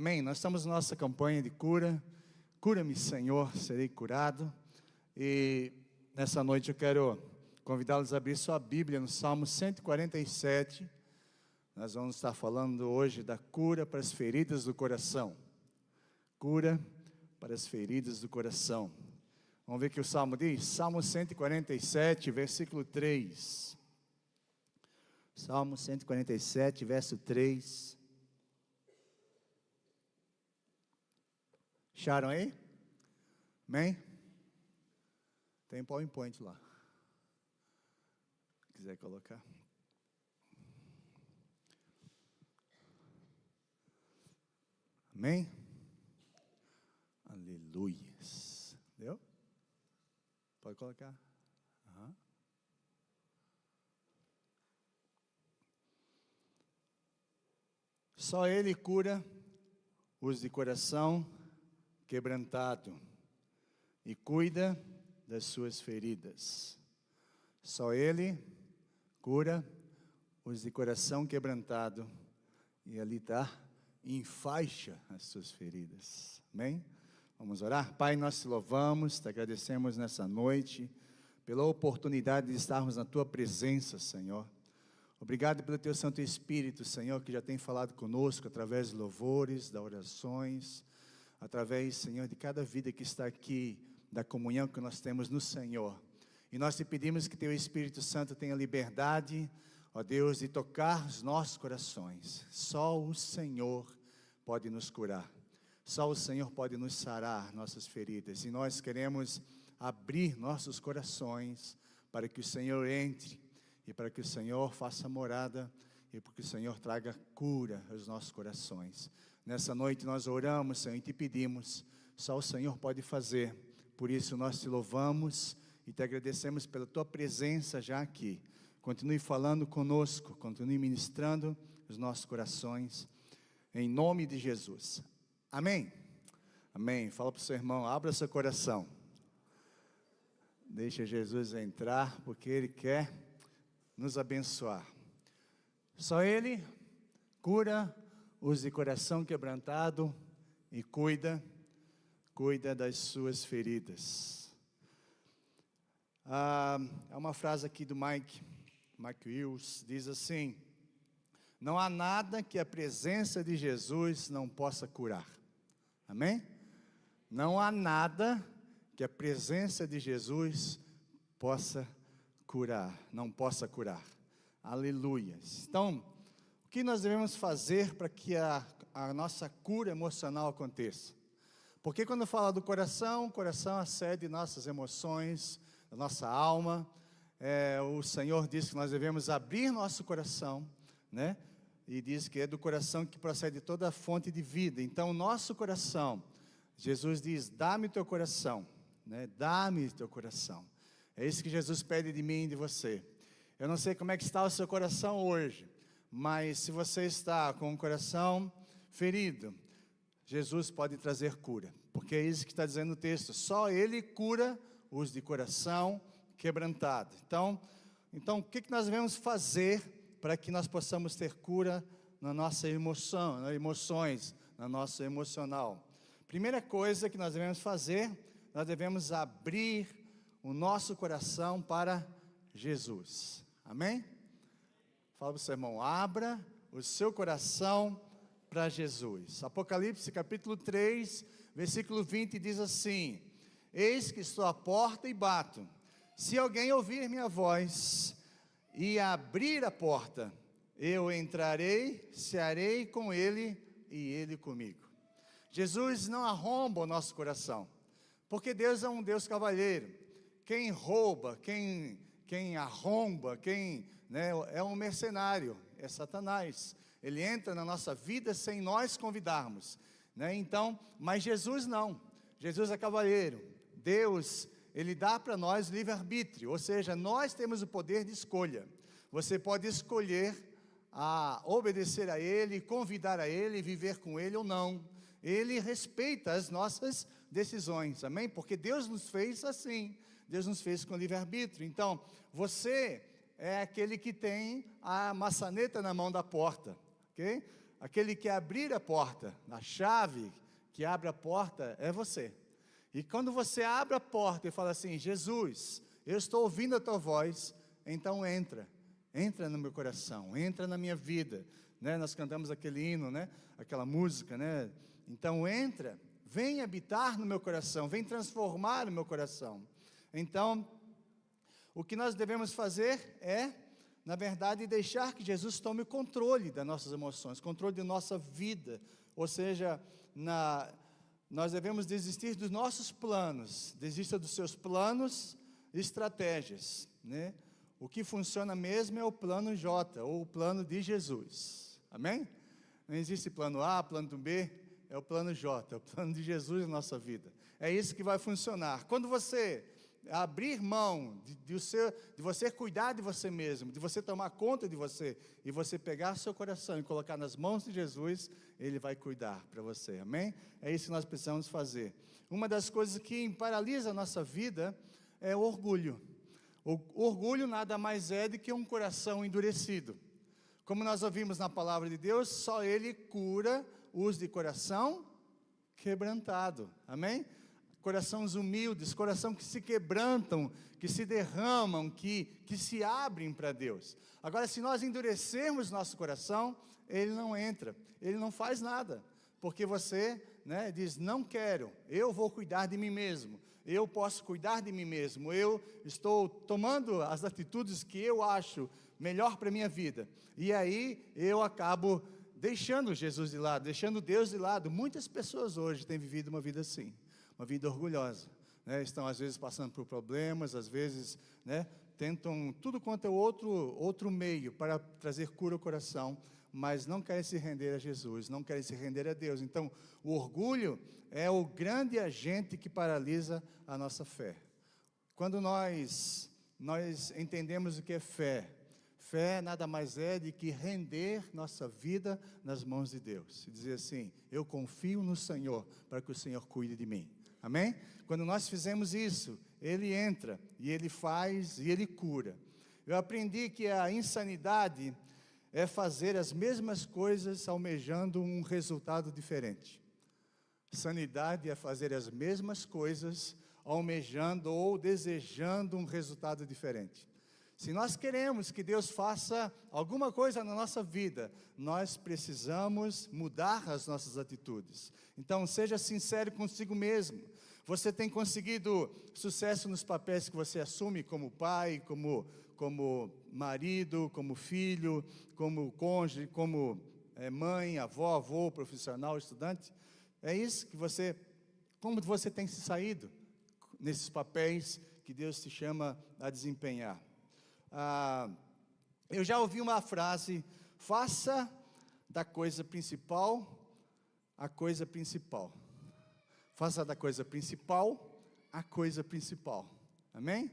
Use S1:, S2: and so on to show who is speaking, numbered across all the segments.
S1: Amém? Nós estamos na nossa campanha de cura. Cura-me, Senhor, serei curado. E nessa noite eu quero convidá-los a abrir sua Bíblia no Salmo 147. Nós vamos estar falando hoje da cura para as feridas do coração. Cura para as feridas do coração. Vamos ver o que o Salmo diz? Salmo 147, versículo 3. Salmo 147, verso 3. Acharam aí? Amém? Tem PowerPoint lá. Se quiser colocar. Amém? Aleluias. Deu? Pode colocar. Uhum. Só Ele cura os de coração quebrantado e cuida das suas feridas. Só Ele cura os de coração quebrantado e ali está, enfaixa as suas feridas. Amém? Vamos orar? Pai, nós te louvamos, te agradecemos nessa noite pela oportunidade de estarmos na Tua presença, Senhor. Obrigado pelo Teu Santo Espírito, Senhor, que já tem falado conosco através de louvores, das orações, através, Senhor, de cada vida que está aqui, da comunhão que nós temos no Senhor. E nós te pedimos que Teu Espírito Santo tenha liberdade, ó Deus, de tocar os nossos corações. Só o Senhor pode nos curar. Só o Senhor pode nos sarar nossas feridas. E nós queremos abrir nossos corações para que o Senhor entre e para que o Senhor faça morada e para que o Senhor traga cura aos nossos corações. Nessa noite nós oramos, Senhor, e te pedimos, só o Senhor pode fazer. Por isso nós te louvamos e te agradecemos pela Tua presença já aqui. Continue falando conosco, continue ministrando os nossos corações, em nome de Jesus. Amém? Amém. Fala para o seu irmão, abra seu coração. Deixa Jesus entrar, porque Ele quer nos abençoar. Só Ele cura os de coração quebrantado e cuida das suas feridas. É uma frase aqui do Mike Wills, diz assim: não há nada que a presença de Jesus não possa curar. Amém? Não há nada que a presença de Jesus não possa curar. Aleluia. Então, o que nós devemos fazer para que a nossa cura emocional aconteça? Porque quando fala do coração, o coração acede nossas emoções, a nossa alma. O Senhor diz que nós devemos abrir nosso coração, né? E diz que é do coração que procede toda a fonte de vida. Então, o nosso coração, Jesus diz, dá-me teu coração, né? Dá-me teu coração. É isso que Jesus pede de mim e de você. Eu não sei como é que está o seu coração hoje, mas se você está com o coração ferido, Jesus pode trazer cura, porque é isso que está dizendo o texto. Só Ele cura os de coração quebrantado. Então o que nós devemos fazer para que nós possamos ter cura na nossa emoção, nas emoções, na nossa emocional? Primeira coisa que nós devemos fazer, nós devemos abrir o nosso coração para Jesus. Amém? Fala para o seu irmão, abra o seu coração para Jesus. Apocalipse capítulo 3, versículo 20 diz assim: eis que estou à porta e bato. Se alguém ouvir minha voz e abrir a porta, eu entrarei, cearei com ele e ele comigo. Jesus não arromba o nosso coração, porque Deus é um Deus cavalheiro. Quem rouba, quem arromba, é um mercenário, é Satanás. Ele entra na nossa vida sem nós convidarmos, né? Então, mas Jesus não. Jesus é cavalheiro. Deus, Ele dá para nós livre-arbítrio, ou seja, nós temos o poder de escolha. Você pode escolher a obedecer a Ele, convidar a Ele, viver com Ele ou não. Ele respeita as nossas decisões, amém? Porque Deus nos fez assim, Deus nos fez com livre-arbítrio. Então, você é aquele que tem a maçaneta na mão da porta, ok? aquele que abrir a porta, a chave que abre a porta é você. E quando você abre a porta e fala assim, Jesus, eu estou ouvindo a tua voz, então entra no meu coração, entra na minha vida, né? Nós cantamos aquele hino, né? Aquela música, né? Então entra, vem habitar no meu coração, vem transformar o meu coração. Então, o que nós devemos fazer é, na verdade, deixar que Jesus tome o controle das nossas emoções, controle de nossa vida, ou seja, nós devemos desistir dos nossos planos, desista dos seus planos e estratégias, né? O que funciona mesmo é o plano J, ou o plano de Jesus, amém? Não existe plano A, plano B, é o plano J, é o plano de Jesus na nossa vida, é isso que vai funcionar. Quando você abrir mão de você cuidar de você mesmo, de você tomar conta de você, e você pegar seu coração e colocar nas mãos de Jesus, Ele vai cuidar para você, amém? É isso que nós precisamos fazer. Uma das coisas que paralisa a nossa vida é o orgulho. O orgulho nada mais é do que um coração endurecido. Como nós ouvimos na palavra de Deus, só Ele cura os de coração quebrantado, amém? Corações humildes, coração que se quebrantam, que se derramam, que se abrem para Deus. Agora, se nós endurecermos nosso coração, Ele não entra, Ele não faz nada, porque você, né, diz, não quero, eu vou cuidar de mim mesmo, eu posso cuidar de mim mesmo, eu estou tomando as atitudes que eu acho melhor para a minha vida, e aí eu acabo deixando Jesus de lado, deixando Deus de lado. Muitas pessoas hoje têm vivido uma vida assim, uma vida orgulhosa, né? Estão às vezes passando por problemas, às vezes, né, tentam tudo quanto é outro meio para trazer cura ao coração, mas não querem se render a Jesus, não querem se render a Deus. Então, o orgulho é o grande agente que paralisa a nossa fé. Quando nós entendemos o que é fé, fé nada mais é do que render nossa vida nas mãos de Deus, e dizer assim, eu confio no Senhor, para que o Senhor cuide de mim. Amém? Quando nós fizemos isso, Ele entra, e Ele faz, e Ele cura. Eu aprendi que a insanidade é fazer as mesmas coisas almejando um resultado diferente. Sanidade é fazer as mesmas coisas almejando ou desejando um resultado diferente. Se nós queremos que Deus faça alguma coisa na nossa vida, nós precisamos mudar as nossas atitudes. Então, seja sincero consigo mesmo. Você tem conseguido sucesso nos papéis que você assume como pai, como marido, como filho, como cônjuge, como mãe, avó, avô, profissional, estudante? É isso que como você tem se saído nesses papéis que Deus te chama a desempenhar? Eu já ouvi uma frase, faça da coisa principal a coisa principal. Faça da coisa principal a coisa principal. Amém?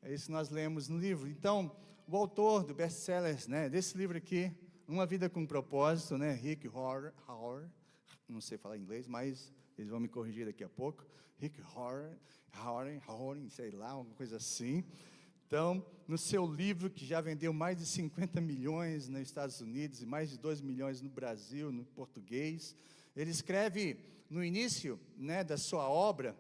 S1: É isso que nós lemos no livro. Então, o autor do best-seller, né, desse livro aqui, Uma Vida com Propósito, né, Rick Warren, não sei falar inglês, mas eles vão me corrigir daqui a pouco. Rick Warren, sei lá, alguma coisa assim. Então, no seu livro, que já vendeu mais de 50 milhões nos Estados Unidos e mais de 2 milhões no Brasil, no português, ele escreve no início, né, da sua obra,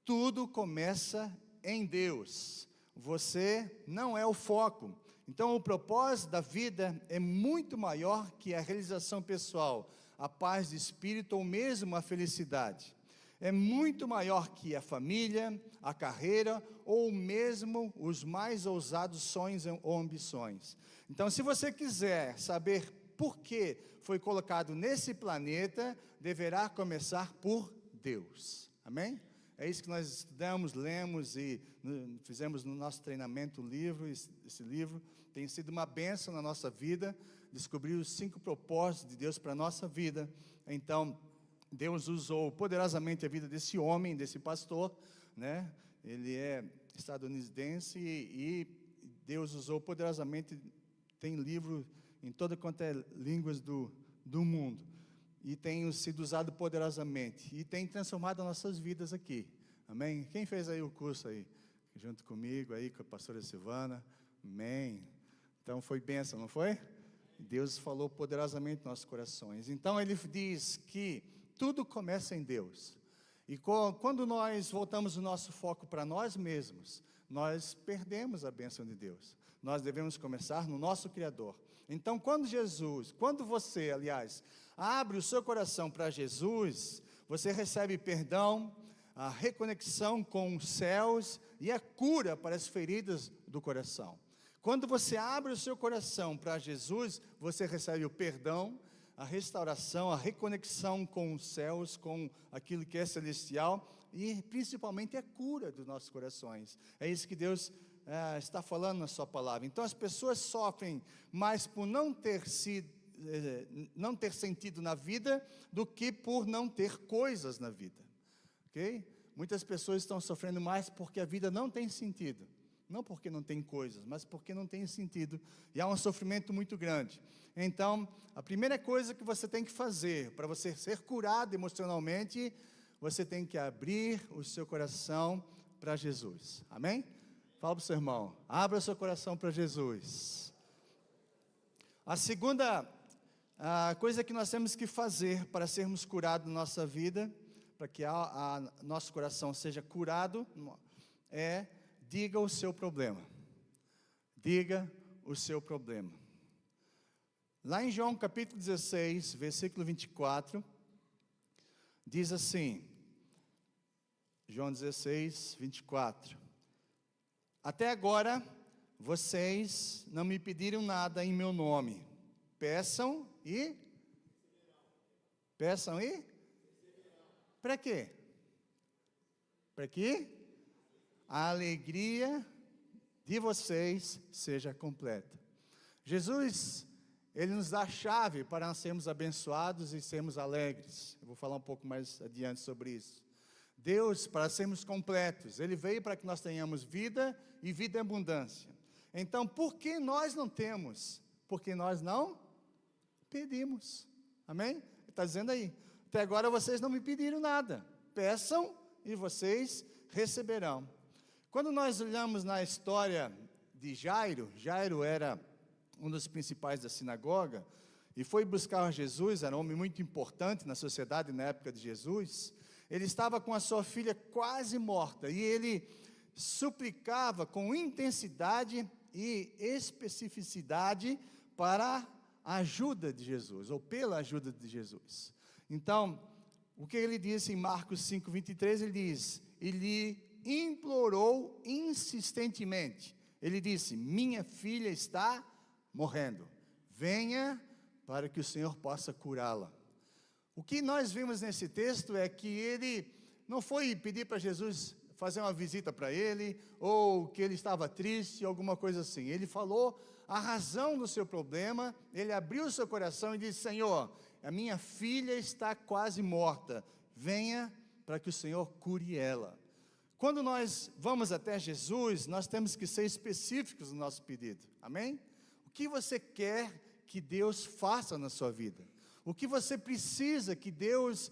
S1: tudo começa em Deus. Você não é o foco. Então, o propósito da vida é muito maior que a realização pessoal, a paz de espírito ou mesmo a felicidade. É muito maior que a família, a carreira ou mesmo os mais ousados sonhos ou ambições. Então, se você quiser saber por que foi colocado nesse planeta, deverá começar por Deus. Amém? É isso que nós estudamos, lemos e fizemos no nosso treinamento o livro. Esse livro tem sido uma bênção na nossa vida, descobrir os 5 propósitos de Deus para a nossa vida. Então, Deus usou poderosamente a vida desse homem, desse pastor, né? Ele é estadunidense e Deus usou poderosamente, tem livro em toda quanto é línguas do mundo, e tem sido usado poderosamente, e tem transformado as nossas vidas aqui, amém? Quem fez aí o curso aí, junto comigo aí, com a pastora Silvana, amém? Então foi bênção, não foi? Deus falou poderosamente nos nossos corações. Então ele diz que tudo começa em Deus. E quando nós voltamos o nosso foco para nós mesmos, nós perdemos a bênção de Deus. Nós devemos começar no nosso Criador. Então, quando você, aliás, abre o seu coração para Jesus, você recebe perdão, a reconexão com os céus e a cura para as feridas do coração. Quando você abre o seu coração para Jesus, você recebe o perdão, a restauração, a reconexão com os céus, com aquilo que é celestial e principalmente a cura dos nossos corações. É isso que Deus está falando na sua palavra. Então as pessoas sofrem mais por não ter sentido na vida do que por não ter coisas na vida. Ok? Muitas pessoas estão sofrendo mais porque a vida não tem sentido. Não porque não tem coisas, mas porque não tem sentido. E há um sofrimento muito grande. Então, a primeira coisa que você tem que fazer para você ser curado emocionalmente, você tem que abrir o seu coração para Jesus. Amém? Fala para o seu irmão, abra o seu coração para Jesus. A segunda coisa que nós temos que fazer para sermos curados na nossa vida, para que nosso coração seja curado, é: diga o seu problema. Diga o seu problema. Lá em João capítulo 16, versículo 24, diz assim, João 16, 24. Até agora, vocês não me pediram nada em meu nome. Peçam e? Peçam e? Para quê? Para que a alegria de vocês seja completa. Jesus, Ele nos dá a chave para nós sermos abençoados e sermos alegres. Eu vou falar um pouco mais adiante sobre isso. Deus, para sermos completos, Ele veio para que nós tenhamos vida e vida em abundância. Então, por que nós não temos? Porque nós não pedimos. Amém? Ele está dizendo aí, até agora vocês não me pediram nada. Peçam e vocês receberão. Quando nós olhamos na história de Jairo, Jairo era um dos principais da sinagoga, e foi buscar Jesus, era um homem muito importante na sociedade na época de Jesus. Ele estava com a sua filha quase morta, e ele suplicava com intensidade e especificidade para a ajuda de Jesus, ou pela ajuda de Jesus. Então, o que ele disse em Marcos 5:23, ele diz, e lhe implorou insistentemente, ele disse, minha filha está morrendo, venha para que o Senhor possa curá-la. O que nós vimos nesse texto é que ele não foi pedir para Jesus fazer uma visita para ele, ou que ele estava triste, alguma coisa assim. Ele falou a razão do seu problema, ele abriu o seu coração e disse, Senhor, a minha filha está quase morta, venha para que o Senhor cure ela. Quando nós vamos até Jesus, nós temos que ser específicos no nosso pedido, amém? O que você quer que Deus faça na sua vida? O que você precisa que Deus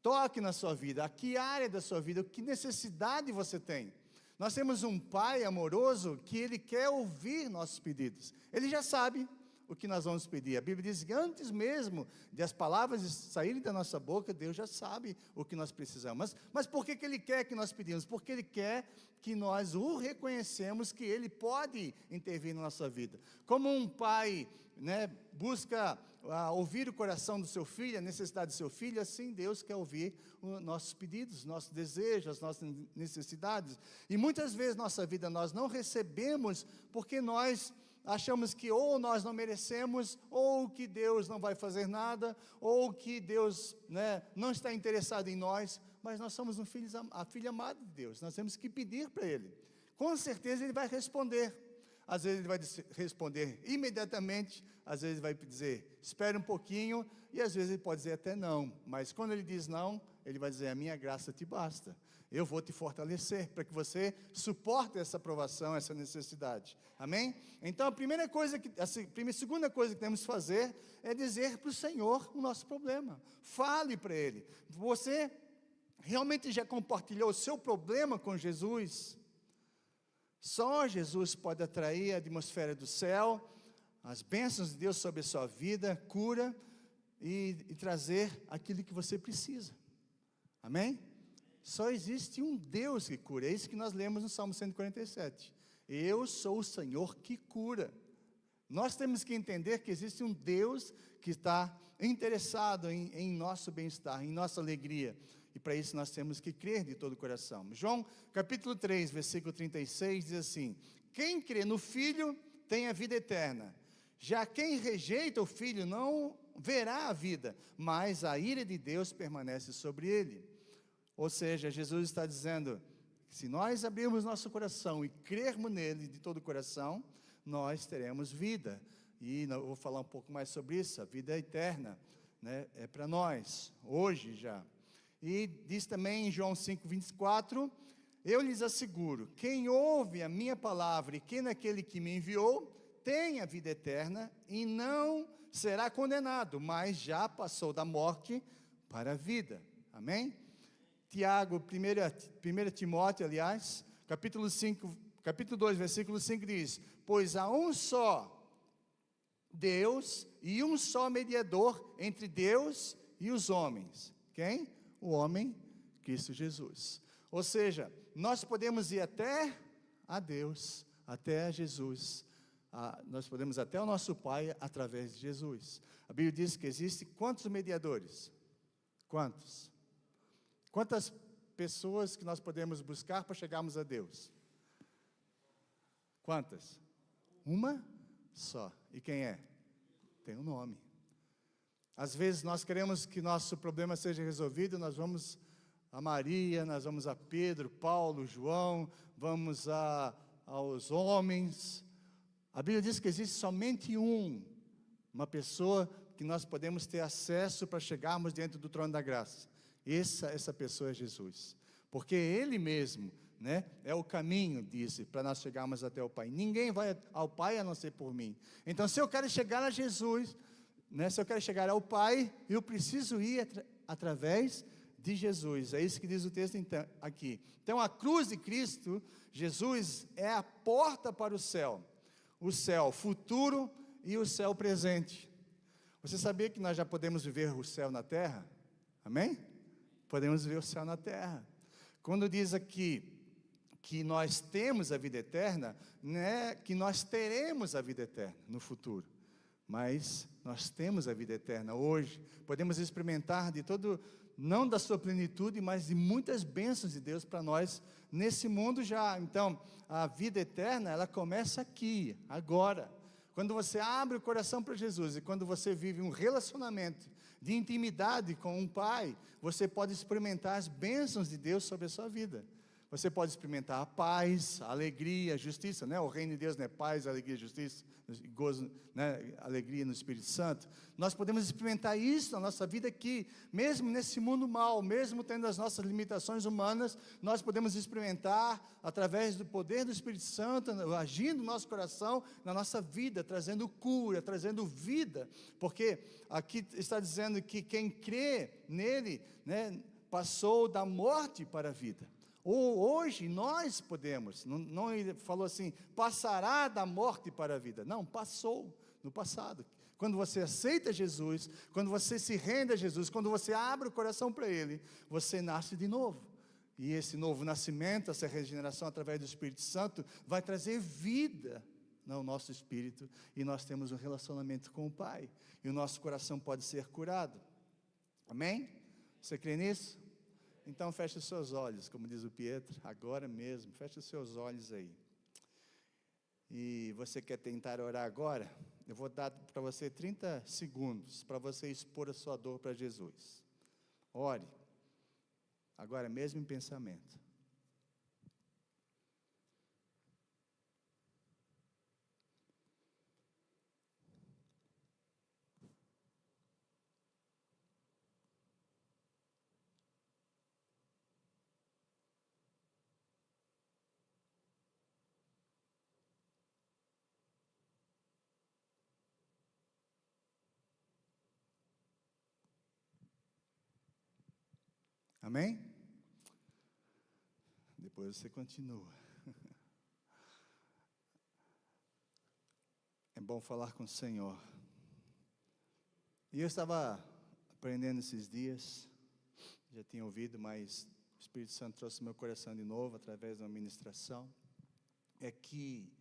S1: toque na sua vida? A que área da sua vida? Que necessidade você tem? Nós temos um Pai amoroso que Ele quer ouvir nossos pedidos. Ele já sabe o que nós vamos pedir. A Bíblia diz que antes mesmo de as palavras saírem da nossa boca, Deus já sabe o que nós precisamos. Mas por que Ele quer que nós pedimos? Porque Ele quer que nós o reconhecemos que Ele pode intervir na nossa vida. Como um pai, busca ouvir o coração do seu filho, a necessidade do seu filho, assim Deus quer ouvir os nossos pedidos, nossos desejos, as nossas necessidades. E muitas vezes na nossa vida nós não recebemos porque nós achamos que ou nós não merecemos, ou que Deus não vai fazer nada, ou que Deus não está interessado em nós, mas nós somos a filha amada de Deus, nós temos que pedir para Ele. Com certeza Ele vai responder. Às vezes Ele vai responder imediatamente, às vezes Ele vai dizer, espere um pouquinho, e às vezes Ele pode dizer até não, mas quando Ele diz não, Ele vai dizer, a minha graça te basta, eu vou te fortalecer, para que você suporte essa provação, essa necessidade, amém? Então a segunda coisa que temos que fazer, é dizer para o Senhor o nosso problema, fale para Ele. Você realmente já compartilhou o seu problema com Jesus? Só Jesus pode atrair a atmosfera do céu, as bênçãos de Deus sobre a sua vida, cura e trazer aquilo que você precisa. Amém? Só existe um Deus que cura. É isso que nós lemos no Salmo 147. Eu sou o Senhor que cura. Nós temos que entender que existe um Deus que está interessado em nosso bem-estar, em nossa alegria. E para isso nós temos que crer de todo o coração. João capítulo 3, versículo 36 diz assim: quem crê no Filho tem a vida eterna. Já quem rejeita o Filho não verá a vida, mas a ira de Deus permanece sobre ele. Ou seja, Jesus está dizendo que se nós abrirmos nosso coração e crermos nele de todo o coração, nós teremos vida. E eu vou falar um pouco mais sobre isso, a vida eterna, né, é para nós, hoje já. E diz também em João 5:24, eu lhes asseguro, quem ouve a minha palavra e quem naquele que me enviou, tem a vida eterna e não será condenado, mas já passou da morte para a vida. Amém? Tiago, 1 Timóteo, aliás, capítulo 2, versículo 5 diz, pois há um só Deus e um só mediador entre Deus e os homens. Quem? O homem, Cristo Jesus. Ou seja, nós podemos ir até a Deus, até a Jesus, nós podemos até o nosso Pai através de Jesus. A Bíblia diz que existe quantos mediadores? Quantos? Quantas pessoas que nós podemos buscar para chegarmos a Deus? Quantas? Uma só. E quem é? Tem um nome. Às vezes nós queremos que nosso problema seja resolvido, nós vamos a Maria, nós vamos a Pedro, Paulo, João, vamos aos homens. A Bíblia diz que existe somente uma pessoa que nós podemos ter acesso para chegarmos dentro do trono da graça. Essa pessoa é Jesus, porque Ele mesmo, né, é o caminho, disse, para nós chegarmos até o Pai. Ninguém vai ao Pai a não ser por mim. Então, se eu quero chegar a Jesus, né, se eu quero chegar ao Pai, eu preciso ir através de Jesus. É isso que diz o texto então, aqui. Então, a cruz de Cristo, Jesus, é a porta para o céu futuro e o céu presente. Você sabia que nós já podemos viver o céu na terra? Amém? Podemos ver o céu na terra. Quando diz aqui que nós temos a vida eterna, não é que nós teremos a vida eterna no futuro, mas nós temos a vida eterna hoje. Podemos experimentar de todo, não da sua plenitude, mas de muitas bênçãos de Deus para nós nesse mundo já. Então, a vida eterna, ela começa aqui, agora. Quando você abre o coração para Jesus e quando você vive um relacionamento de intimidade com um Pai, você pode experimentar as bênçãos de Deus sobre a sua vida. Você pode experimentar a paz, a alegria, a justiça, né? O reino de Deus não é paz, alegria, justiça, gozo, né? Alegria no Espírito Santo. Nós podemos experimentar isso na nossa vida aqui, mesmo nesse mundo mal, mesmo tendo as nossas limitações humanas, nós podemos experimentar através do poder do Espírito Santo, agindo no nosso coração, na nossa vida, trazendo cura, trazendo vida, porque aqui está dizendo que quem crê nele, né, passou da morte para a vida. Hoje nós podemos, não ele falou assim, passará da morte para a vida. Não, passou no passado. Quando você aceita Jesus, quando você se rende a Jesus, quando você abre o coração para Ele, você nasce de novo. E esse novo nascimento, essa regeneração através do Espírito Santo, vai trazer vida no nosso espírito. E nós temos um relacionamento com o Pai. E o nosso coração pode ser curado. Amém? Você crê nisso? Então feche os seus olhos, como diz o Pietro, agora mesmo, feche os seus olhos aí. E você quer tentar orar agora? Eu vou dar para você 30 segundos, para você expor a sua dor para Jesus. Ore, agora mesmo em pensamento. Amém? Depois você continua. É É bom falar com o Senhor. E eu estava aprendendo esses dias, já tinha ouvido, mas o Espírito Santo trouxe meu coração de novo através de uma ministração. É que,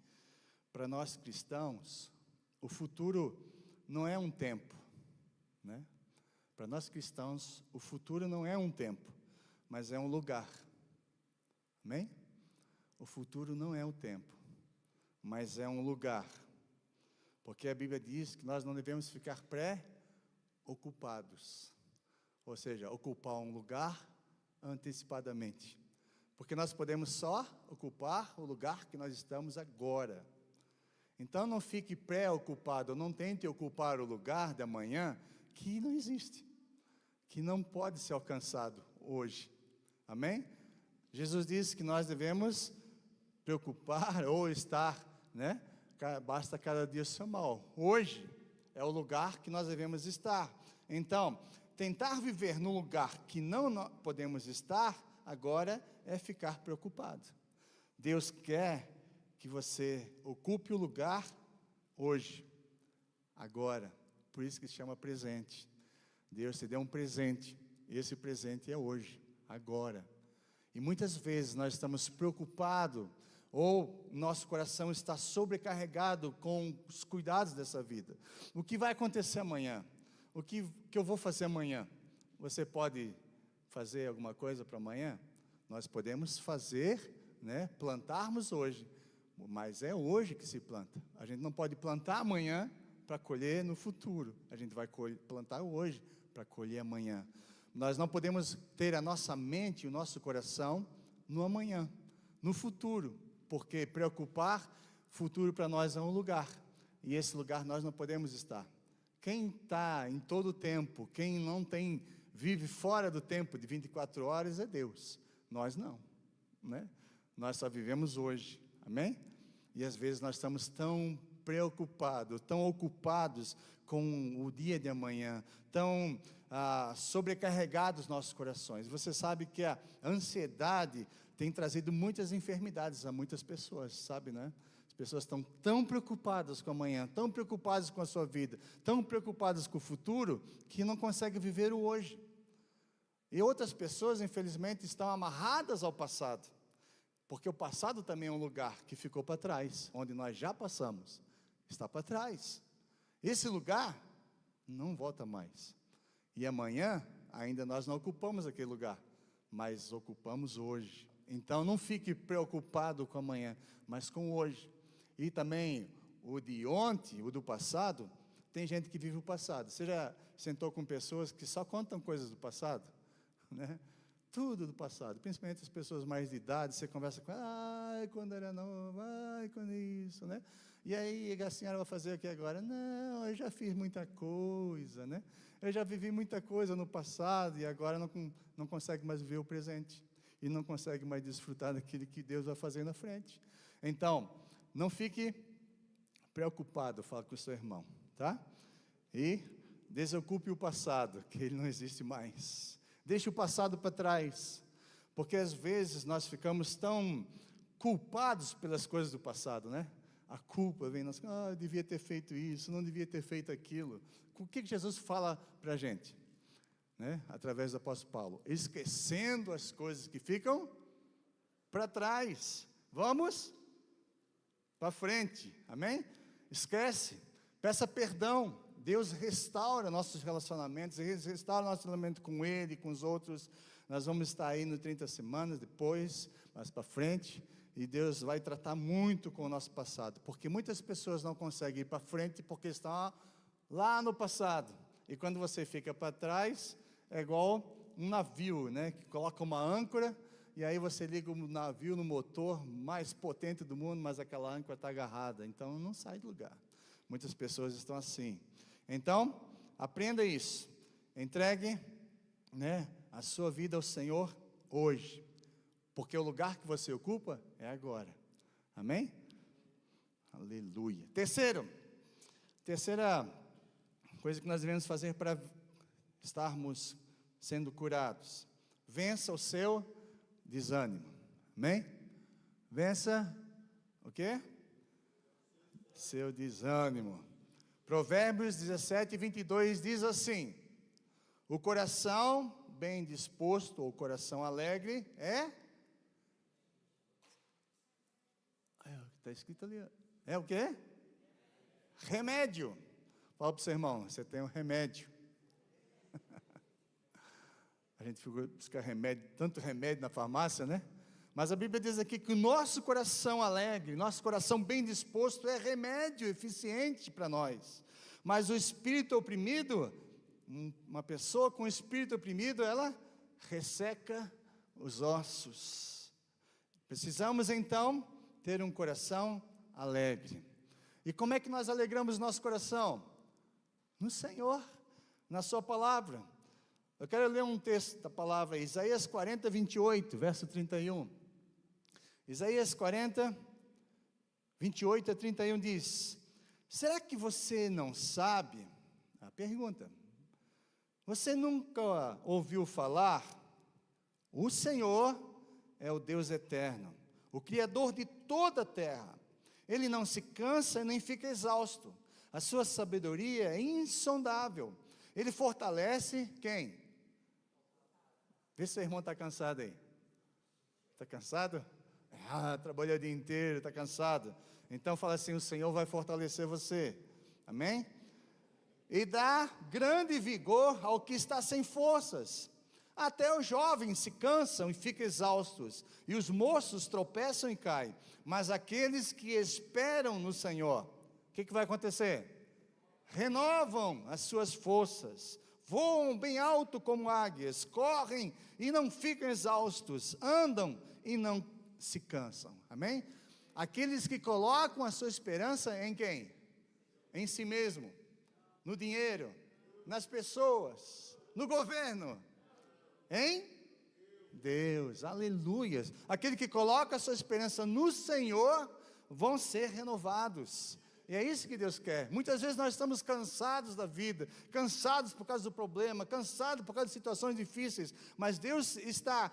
S1: para nós cristãos, o futuro não é um tempo, né? Para nós cristãos, o futuro não é um tempo, mas é um lugar. Amém? O futuro não é o tempo, mas é um lugar. Porque a Bíblia diz que nós não devemos ficar pré-ocupados. Ou seja, ocupar um lugar antecipadamente. Porque nós podemos só ocupar o lugar que nós estamos agora. Então não fique pré-ocupado, não tente ocupar o lugar de amanhã que não existe. Que não pode ser alcançado hoje. Amém? Jesus disse que nós devemos preocupar ou estar, né? Basta cada dia o seu mal. Hoje é o lugar que nós devemos estar. Então, tentar viver no lugar que não podemos estar, agora é ficar preocupado. Deus quer que você ocupe o lugar hoje, agora. Por isso que se chama presente. Deus te deu um presente. Esse presente é hoje, agora. E muitas vezes nós estamos preocupados, ou nosso coração está sobrecarregado com os cuidados dessa vida. O que vai acontecer amanhã? O que eu vou fazer amanhã? Você pode fazer alguma coisa para amanhã? Nós podemos fazer, né, plantarmos hoje, mas é hoje que se planta. A gente não pode plantar amanhã para colher no futuro. A gente vai plantar hoje para colher amanhã. Nós não podemos ter a nossa mente, o nosso coração no amanhã, no futuro. Porque preocupar, futuro para nós é um lugar, e esse lugar nós não podemos estar. Quem está em todo o tempo, quem não vive fora do tempo de 24 horas é Deus, nós não, né? Nós só vivemos hoje, amém? E às vezes nós estamos tão preocupados, tão ocupados com o dia de amanhã, tão sobrecarregados nossos corações. Você sabe que a ansiedade tem trazido muitas enfermidades a muitas pessoas, sabe, né? As pessoas estão tão preocupadas com amanhã, tão preocupadas com a sua vida, tão preocupadas com o futuro, que não conseguem viver o hoje. E outras pessoas, infelizmente, estão amarradas ao passado, porque o passado também é um lugar que ficou para trás, onde nós já passamos, está para trás. Esse lugar não volta mais. E amanhã, ainda nós não ocupamos aquele lugar, mas ocupamos hoje. Então, não fique preocupado com amanhã, mas com hoje. E também, o de ontem, o do passado, tem gente que vive o passado. Você já sentou com pessoas que só contam coisas do passado? Né? Tudo do passado, principalmente as pessoas mais de idade, você conversa com ela, ai, quando era novo, ai, quando isso, né? E aí, a senhora vai fazer o que agora? Não, eu já fiz muita coisa, né? Eu já vivi muita coisa no passado e agora não consegue mais viver o presente. E não consegue mais desfrutar daquilo que Deus vai fazer na frente. Então, não fique preocupado, fala com o seu irmão, tá? E desocupe o passado, que ele não existe mais. Deixe o passado para trás, porque às vezes nós ficamos tão culpados pelas coisas do passado, né? A culpa vem, eu devia ter feito isso, não devia ter feito aquilo. O que Jesus fala para a gente? Né? Através do apóstolo Paulo, esquecendo as coisas que ficam para trás, vamos para frente, amém? Esquece, peça perdão, Deus restaura nossos relacionamentos, restaura nosso relacionamento com Ele, com os outros. Nós vamos estar aí no 30 semanas depois, mais para frente, e Deus vai tratar muito com o nosso passado, porque muitas pessoas não conseguem ir para frente porque estão lá no passado, e quando você fica para trás, é igual um navio, né, que coloca uma âncora, e aí você liga o navio no motor mais potente do mundo, mas aquela âncora está agarrada, então não sai do lugar. Muitas pessoas estão assim. Então, aprenda isso, entregue, né, a sua vida ao Senhor hoje, porque o lugar que você ocupa é agora, amém? Aleluia. Terceira coisa que nós devemos fazer para estarmos sendo curados: vença o seu desânimo, amém? Vença o quê? seu desânimo. Provérbios 17, 22 diz assim: o coração bem disposto, ou coração alegre, está escrito ali, é o quê? Remédio. Fala para o seu irmão, você tem um remédio. A gente ficou buscar remédio, tanto remédio na farmácia, né? Mas a Bíblia diz aqui que o nosso coração alegre, nosso coração bem disposto é remédio eficiente para nós. Mas o espírito oprimido, uma pessoa com espírito oprimido, ela resseca os ossos. Precisamos então ter um coração alegre. E como é que nós alegramos nosso coração? No Senhor, na sua palavra. Eu quero ler um texto da palavra, Isaías 40, 28, verso 31. Isaías 40, 28 a 31 diz: será que você não sabe? A pergunta. Você nunca ouviu falar? O Senhor é o Deus eterno, o Criador de toda a terra. Ele não se cansa nem fica exausto. A sua sabedoria é insondável. Ele fortalece quem? Vê se seu irmão está cansado aí. Está cansado? Trabalhou o dia inteiro, está cansado. Então fala assim: o Senhor vai fortalecer você. Amém? E dá grande vigor ao que está sem forças. Até os jovens se cansam e ficam exaustos, e os moços tropeçam e caem. Mas aqueles que esperam no Senhor, o que vai acontecer? Renovam as suas forças, voam bem alto como águias, correm e não ficam exaustos, andam e não se cansam. Amém? Aqueles que colocam a sua esperança em quem? Em si mesmo, no dinheiro, nas pessoas, no governo, em Deus, aleluias. Aquele que coloca a sua esperança no Senhor vão ser renovados. E é isso que Deus quer. Muitas vezes nós estamos cansados da vida, cansados por causa do problema, cansados por causa de situações difíceis, mas Deus está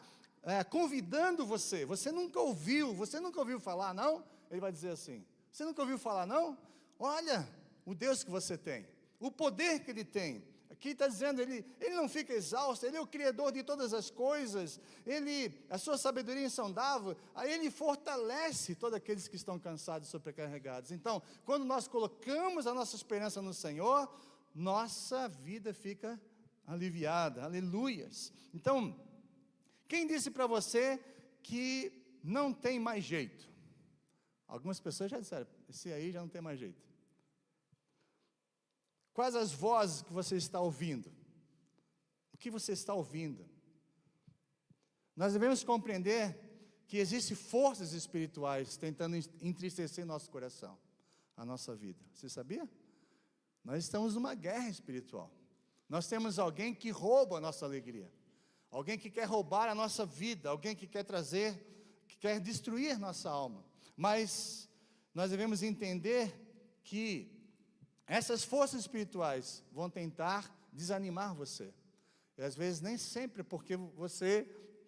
S1: convidando você. Você nunca ouviu falar, não? Ele vai dizer assim: você nunca ouviu falar, não? Olha o Deus que você tem, o poder que Ele tem. Aqui está dizendo, ele não fica exausto, Ele é o Criador de todas as coisas, a sua sabedoria é insondável, aí Ele fortalece todos aqueles que estão cansados e sobrecarregados. Então, quando nós colocamos a nossa esperança no Senhor, nossa vida fica aliviada, aleluias. Então, quem disse para você que não tem mais jeito? Algumas pessoas já disseram, esse aí já não tem mais jeito. Quais as vozes que você está ouvindo? O que você está ouvindo? Nós devemos compreender que existem forças espirituais tentando entristecer nosso coração, a nossa vida. Você sabia? Nós estamos numa guerra espiritual. Nós temos alguém que rouba a nossa alegria, alguém que quer roubar a nossa vida, alguém que quer destruir nossa alma. Mas nós devemos entender que essas forças espirituais vão tentar desanimar você. E às vezes nem sempre porque você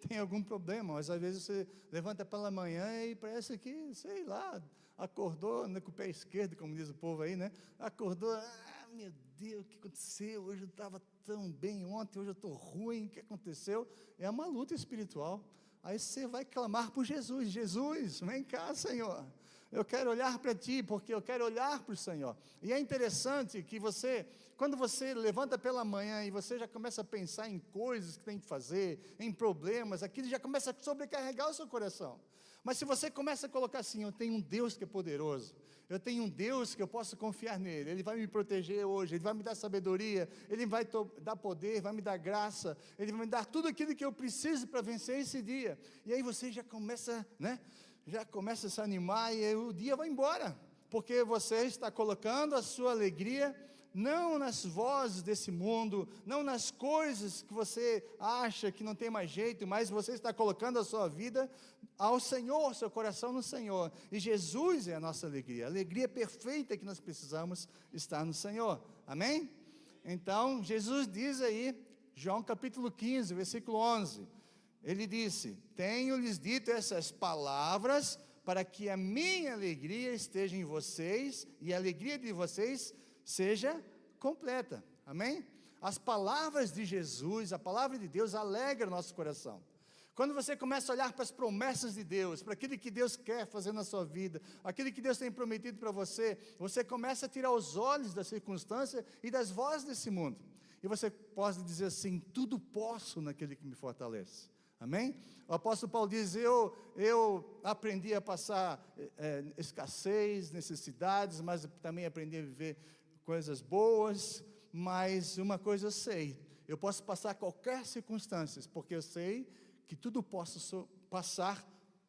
S1: tem algum problema, mas às vezes você levanta pela manhã e parece que, sei lá, acordou com o pé esquerdo, como diz o povo aí, né? Acordou, meu Deus, o que aconteceu? Hoje eu estava tão bem, ontem, hoje eu estou ruim, o que aconteceu? É uma luta espiritual. Aí você vai clamar por Jesus: Jesus, vem cá, Senhor. Eu quero olhar para Ti, porque eu quero olhar para o Senhor. E é interessante que quando você levanta pela manhã e você já começa a pensar em coisas que tem que fazer, em problemas, aquilo já começa a sobrecarregar o seu coração. Mas se você começa a colocar assim: eu tenho um Deus que é poderoso, eu tenho um Deus que eu posso confiar nele, Ele vai me proteger hoje, Ele vai me dar sabedoria, Ele vai dar poder, vai me dar graça, Ele vai me dar tudo aquilo que eu preciso para vencer esse dia. E aí você já começa, já começa a se animar e aí o dia vai embora, porque você está colocando a sua alegria não nas vozes desse mundo, não nas coisas que você acha que não tem mais jeito, mas você está colocando a sua vida ao Senhor, seu coração no Senhor. E Jesus é a nossa alegria, a alegria perfeita que nós precisamos estar no Senhor. Amém? Então, Jesus diz aí, João capítulo 15, versículo 11, Ele disse: tenho-lhes dito essas palavras para que a minha alegria esteja em vocês e a alegria de vocês seja completa. Amém? As palavras de Jesus, a palavra de Deus alegra o nosso coração. Quando você começa a olhar para as promessas de Deus, para aquilo que Deus quer fazer na sua vida, aquilo que Deus tem prometido para você, você começa a tirar os olhos da circunstância e das vozes desse mundo. E você pode dizer assim: tudo posso naquele que me fortalece. Amém? O apóstolo Paulo diz: eu aprendi a passar escassez, necessidades, mas também aprendi a viver coisas boas. Mas uma coisa eu sei: eu posso passar qualquer circunstância, porque eu sei que tudo posso passar,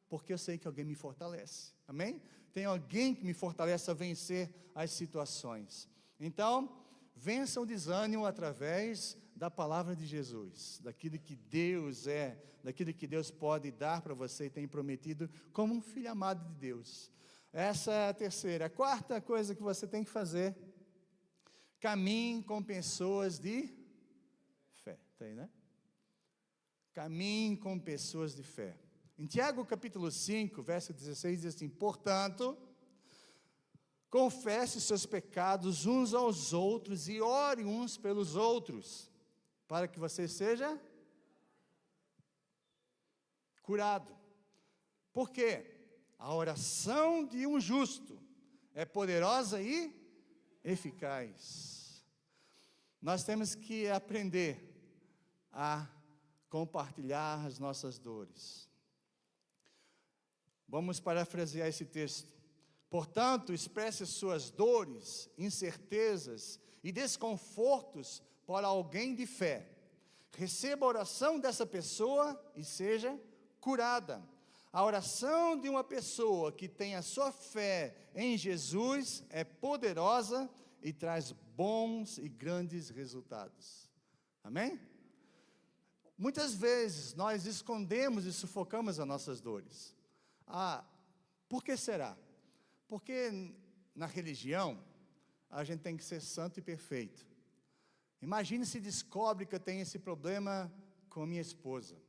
S1: porque eu sei que alguém me fortalece. Amém? Tem alguém que me fortalece a vencer as situações. Então, vença o desânimo através da palavra de Jesus, daquilo que Deus é, daquilo que Deus pode dar para você e tem prometido como um filho amado de Deus. Essa é a terceira. A quarta coisa que você tem que fazer: caminhe com pessoas de fé. Tem, né? Caminhe com pessoas de fé. Em Tiago capítulo 5, verso 16, diz assim: portanto, confesse seus pecados uns aos outros e ore uns pelos outros, para que você seja curado. Por quê? A oração de um justo é poderosa e eficaz. Nós temos que aprender a compartilhar as nossas dores. Vamos parafrasear esse texto. Portanto, expresse suas dores, incertezas e desconfortos para alguém de fé. Receba a oração dessa pessoa e seja curada. A oração de uma pessoa que tem a sua fé em Jesus é poderosa e traz bons e grandes resultados. Amém? Muitas vezes nós escondemos e sufocamos as nossas dores. Por que será? Porque na religião a gente tem que ser santo e perfeito. Imagine se descobre que eu tenho esse problema com a minha esposa.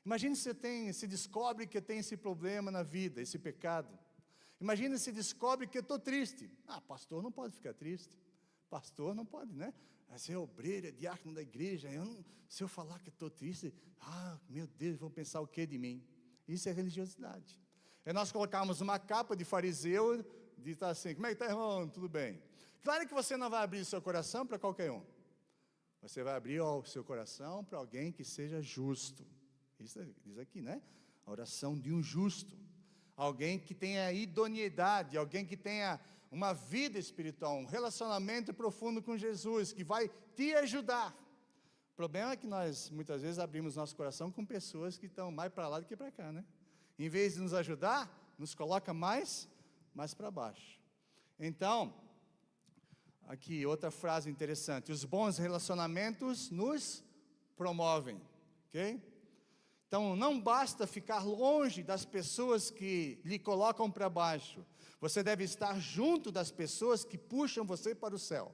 S1: Imagine se descobre que eu tenho esse problema na vida, esse pecado. Imagine se descobre que eu estou triste. Pastor não pode ficar triste. Pastor não pode, né? Ser obreiro, é diácono da igreja. Se eu falar que estou triste, meu Deus, vão pensar o que de mim? Isso é religiosidade. É nós colocarmos uma capa de fariseu, de estar assim: como é que está, irmão? Tudo bem. Claro que você não vai abrir o seu coração para qualquer um. Você vai abrir o seu coração para alguém que seja justo. Isso diz aqui, né? A oração de um justo. Alguém que tenha idoneidade, alguém que tenha uma vida espiritual, um relacionamento profundo com Jesus, que vai te ajudar. O problema é que nós, muitas vezes, abrimos nosso coração com pessoas que estão mais para lá do que para cá, né? Em vez de nos ajudar, nos coloca mais para baixo. Então, aqui outra frase interessante: os bons relacionamentos nos promovem, ok? Então, não basta ficar longe das pessoas que lhe colocam para baixo. Você deve estar junto das pessoas que puxam você para o céu.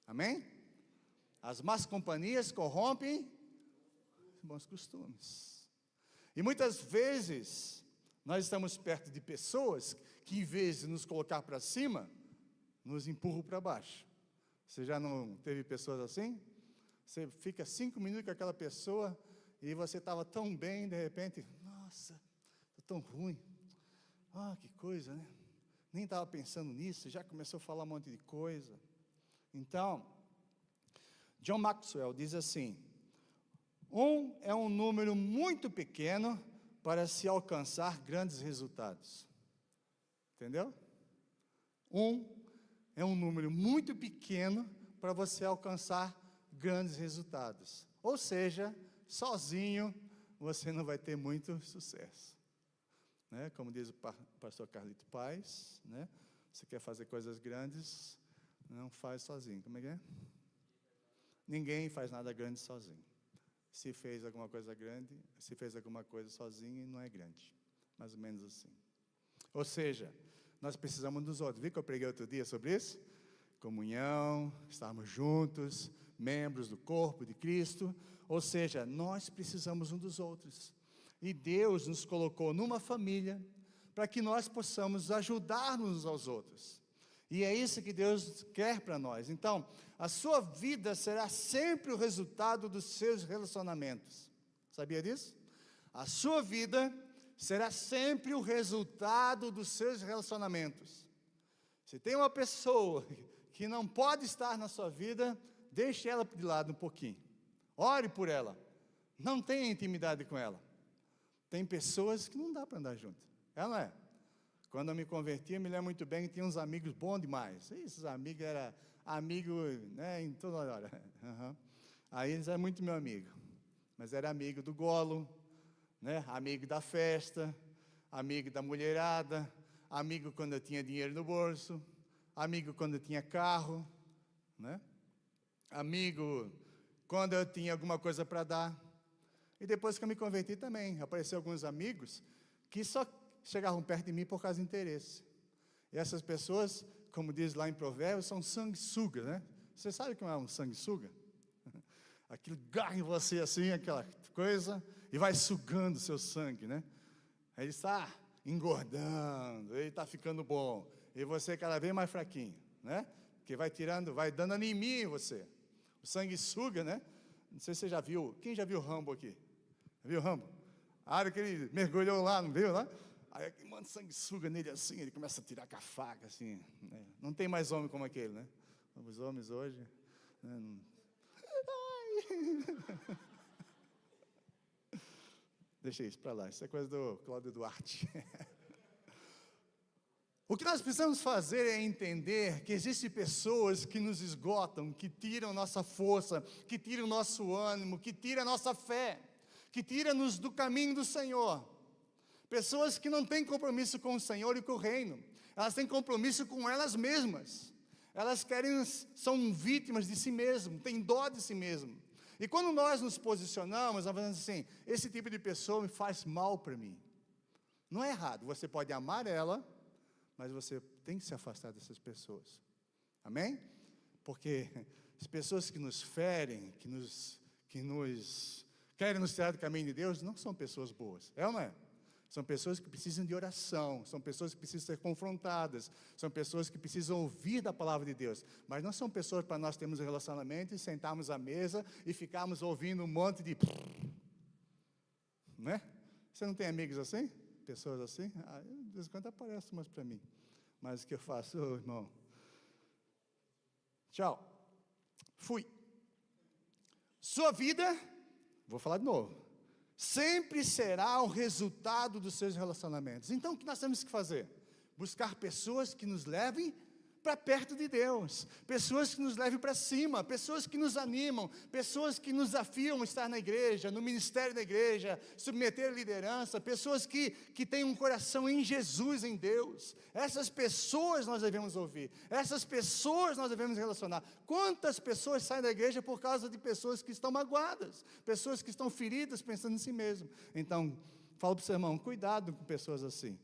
S1: Amém? As más companhias corrompem bons costumes. E muitas vezes, nós estamos perto de pessoas que, em vez de nos colocar para cima, nos empurram para baixo. Você já não teve pessoas assim? Você fica 5 minutos com aquela pessoa e você estava tão bem, de repente, nossa, estou tão ruim. Que coisa, né? Nem estava pensando nisso, já começou a falar um monte de coisa. Então, John Maxwell diz assim: é um número muito pequeno para se alcançar grandes resultados. Entendeu? É um número muito pequeno para você alcançar grandes resultados. Ou seja, sozinho você não vai ter muito sucesso. Né? Como diz o pastor Carlito Paz, né? Você quer fazer coisas grandes, não faz sozinho. Como é que é? Ninguém faz nada grande sozinho. Se fez alguma coisa grande, se fez alguma coisa sozinho, não é grande. Mais ou menos assim. Ou seja, nós precisamos dos outros. Viu que eu preguei outro dia sobre isso? Comunhão, estarmos juntos, membros do corpo de Cristo. Ou seja, nós precisamos um dos outros. E Deus nos colocou numa família para que nós possamos ajudar uns aos outros. E é isso que Deus quer para nós. Então, a sua vida será sempre o resultado dos seus relacionamentos. Sabia disso? A sua vida será sempre o resultado dos seus relacionamentos. Se tem uma pessoa que não pode estar na sua vida, deixe ela de lado um pouquinho. Ore por ela. Não tenha intimidade com ela. Tem pessoas que não dá para andar junto. Ela não é. Quando eu me converti, eu me lembro muito bem que tinha uns amigos bons demais. Esses amigos eram amigos, né, em toda hora. Uhum. Aí eles eram muito meu amigo. Mas era amigo do golo, né, amigo da festa, amigo da mulherada, amigo quando eu tinha dinheiro no bolso, amigo quando eu tinha carro, né? Amigo quando eu tinha alguma coisa para dar. E depois que eu me converti também, apareceram alguns amigos que só chegavam perto de mim por causa de interesse. E essas pessoas, como diz lá em Provérbios, são sanguessugas, né? Você sabe o que é um sanguessuga? Aquilo garra em você assim, aquela coisa, e vai sugando o seu sangue, né? Aí ele está engordando, ele está ficando bom, e você cada vez mais fraquinho, né? Porque vai tirando, vai dando anemia em você. O sanguessuga, né? Não sei se você já viu, quem já viu Rambo aqui? Viu Rambo? A hora que ele mergulhou lá, não viu lá? Aí manda sanguessuga nele assim, ele começa a tirar com a faca, assim. Né? Não tem mais homem como aquele, né? Os homens hoje... Né? Deixa isso para lá, isso é coisa do Cláudio Duarte. O que nós precisamos fazer é entender que existem pessoas que nos esgotam, que tiram nossa força, que tiram nosso ânimo, que tiram a nossa fé, que tiram-nos do caminho do Senhor. Pessoas que não têm compromisso com o Senhor e com o reino, elas têm compromisso com elas mesmas. Elas são vítimas de si mesmas, têm dó de si mesmas. E quando nós nos posicionamos, nós falamos assim, esse tipo de pessoa me faz mal para mim. Não é errado, você pode amar ela, mas você tem que se afastar dessas pessoas. Amém? Porque as pessoas que nos ferem, que nos querem nos tirar do caminho de Deus, não são pessoas boas. É ou não é? São pessoas que precisam de oração, são pessoas que precisam ser confrontadas, são pessoas que precisam ouvir da palavra de Deus. Mas não são pessoas para nós termos um relacionamento e sentarmos à mesa e ficarmos ouvindo um monte de... Né? Você não tem amigos assim? Pessoas assim? De vez em quando aparece umas para mim. Mas o que eu faço, irmão? Tchau. Fui. Sua vida, vou falar de novo, sempre será o resultado dos seus relacionamentos. Então, o que nós temos que fazer? Buscar pessoas que nos levem para perto de Deus, pessoas que nos levem para cima, pessoas que nos animam, pessoas que nos desafiam a estar na igreja, no ministério da igreja, submeter a liderança, pessoas que têm um coração em Jesus, em Deus. Essas pessoas nós devemos ouvir, essas pessoas nós devemos relacionar. Quantas pessoas saem da igreja por causa de pessoas que estão magoadas, pessoas que estão feridas pensando em si mesmo? Então, falo para o seu irmão, cuidado com pessoas assim.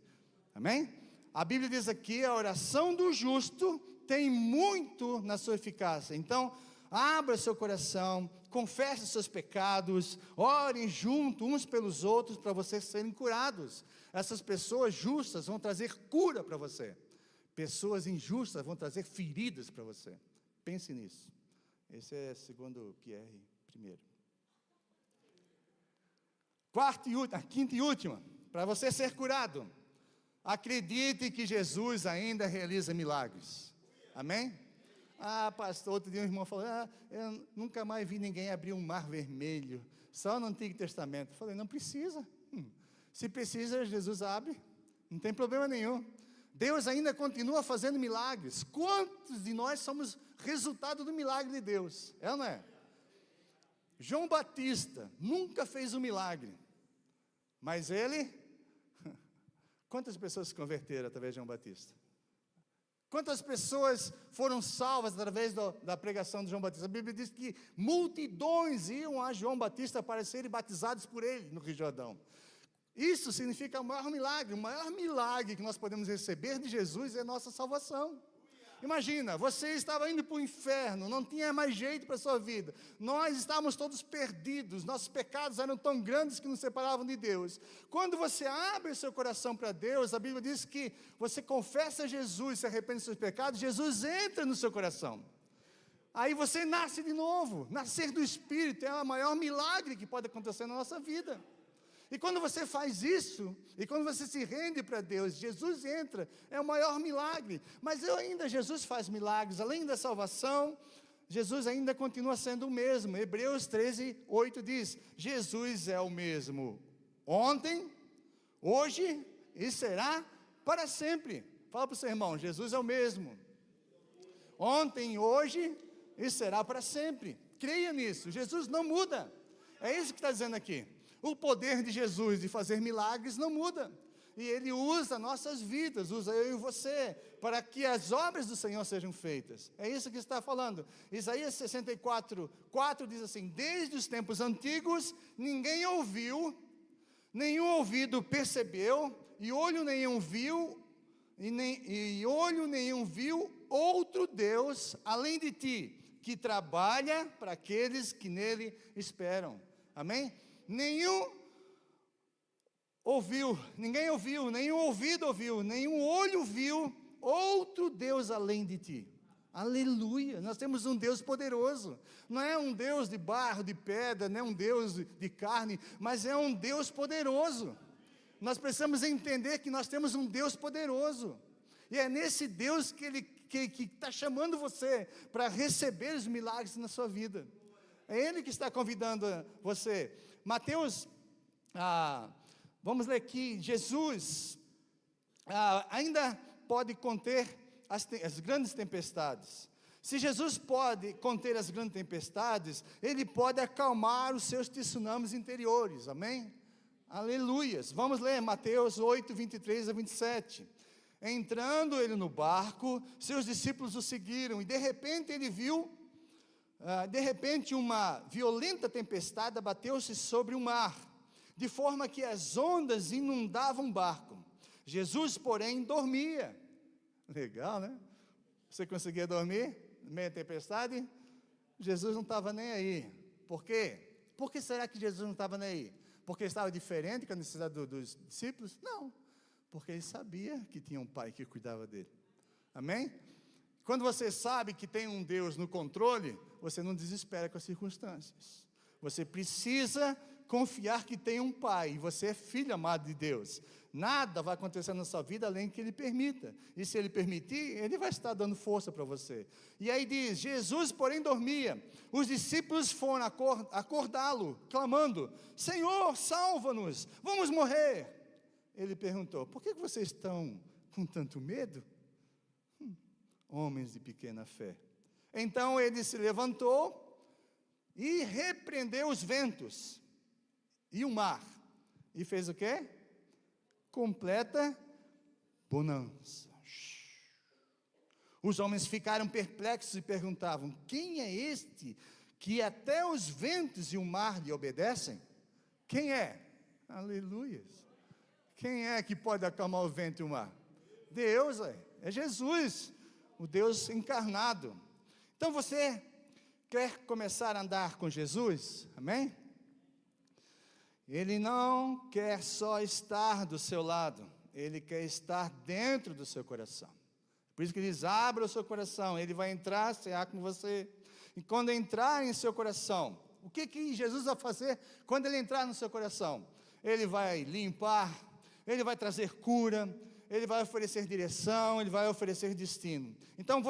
S1: Amém? A Bíblia diz aqui, a oração do justo tem muito na sua eficácia. Então, abra seu coração, confesse seus pecados, orem junto uns pelos outros para vocês serem curados. Essas pessoas justas vão trazer cura para você. Pessoas injustas vão trazer feridas para você. Pense nisso. Esse é segundo Pierre primeiro. Quinta e última, para você ser curado. Acredite que Jesus ainda realiza milagres. Amém? Pastor, outro dia um irmão falou, eu nunca mais vi ninguém abrir um mar vermelho, só no Antigo Testamento. Eu falei, não precisa. Se precisa, Jesus abre, não tem problema nenhum. Deus ainda continua fazendo milagres. Quantos de nós somos resultado do milagre de Deus? É ou não é? João Batista nunca fez um milagre, mas ele... Quantas pessoas se converteram através de João Batista? Quantas pessoas foram salvas através da pregação de João Batista? A Bíblia diz que multidões iam a João Batista para serem batizados por ele no Rio Jordão. Isso significa o maior milagre que nós podemos receber de Jesus é a nossa salvação. Imagina, você estava indo para o inferno, não tinha mais jeito para a sua vida. Nós estávamos todos perdidos, nossos pecados eram tão grandes que nos separavam de Deus. Quando você abre o seu coração para Deus, a Bíblia diz que você confessa Jesus, se arrepende dos seus pecados, Jesus entra no seu coração. Aí você nasce de novo. Nascer do Espírito é o maior milagre que pode acontecer na nossa vida. E quando você faz isso, e quando você se rende para Deus, Jesus entra, é o maior milagre. Mas Jesus faz milagres, além da salvação, Jesus ainda continua sendo o mesmo. Hebreus 13:8 diz, Jesus é o mesmo ontem, hoje e será para sempre. Fala para o seu irmão, Jesus é o mesmo ontem, hoje e será para sempre. Creia nisso, Jesus não muda. É isso que está dizendo aqui. O poder de Jesus de fazer milagres não muda. E Ele usa nossas vidas, usa eu e você, para que as obras do Senhor sejam feitas. É isso que está falando. Isaías 64:4 diz assim, desde os tempos antigos, ninguém ouviu, nenhum ouvido percebeu, e olho nenhum viu, outro Deus, além de ti, que trabalha para aqueles que nele esperam. Amém? Ninguém ouviu, nenhum ouvido ouviu, nenhum olho viu outro Deus além de ti. Aleluia, nós temos um Deus poderoso, não é um Deus de barro, de pedra, não é um Deus de carne, mas é um Deus poderoso. Nós precisamos entender que nós temos um Deus poderoso, e é nesse Deus que Ele está chamando você para receber os milagres na sua vida. É Ele que está convidando você. Mateus, vamos ler aqui, Jesus ainda pode conter as grandes tempestades. Se Jesus pode conter as grandes tempestades, Ele pode acalmar os seus tsunamis interiores, amém? Aleluias. Vamos ler Mateus 8:23-27. Entrando Ele no barco, seus discípulos o seguiram, e de repente Ele viu, uma violenta tempestade abateu-se sobre o mar, de forma que as ondas inundavam o barco. Jesus, porém, dormia. Legal, né? Você conseguia dormir no meio da tempestade? Jesus não estava nem aí. Por quê? Por que será que Jesus não estava nem aí? Porque estava diferente com a necessidade dos discípulos? Não, porque Ele sabia que tinha um Pai que cuidava dele. Amém? Quando você sabe que tem um Deus no controle, você não desespera com as circunstâncias. Você precisa confiar que tem um Pai, e você é filho amado de Deus. Nada vai acontecer na sua vida além que Ele permita. E se Ele permitir, Ele vai estar dando força para você. E aí diz, Jesus porém dormia. Os discípulos foram acordá-lo, clamando, Senhor, salva-nos, vamos morrer. Ele perguntou, por que vocês estão com tanto medo? Homens de pequena fé. Então ele se levantou e repreendeu os ventos e o mar. E fez o quê? Completa bonança. Os homens ficaram perplexos e perguntavam, quem é este que até os ventos e o mar lhe obedecem? Quem é? Aleluia. Quem é que pode acalmar o vento e o mar? Deus, é Jesus, o Deus encarnado. Então você quer começar a andar com Jesus? Amém? Ele não quer só estar do seu lado, Ele quer estar dentro do seu coração. Por isso que Ele diz, abra o seu coração, Ele vai entrar, cear com você. E quando entrar em seu coração, o que Jesus vai fazer quando Ele entrar no seu coração? Ele vai limpar, Ele vai trazer cura, Ele vai oferecer direção, Ele vai oferecer destino. Então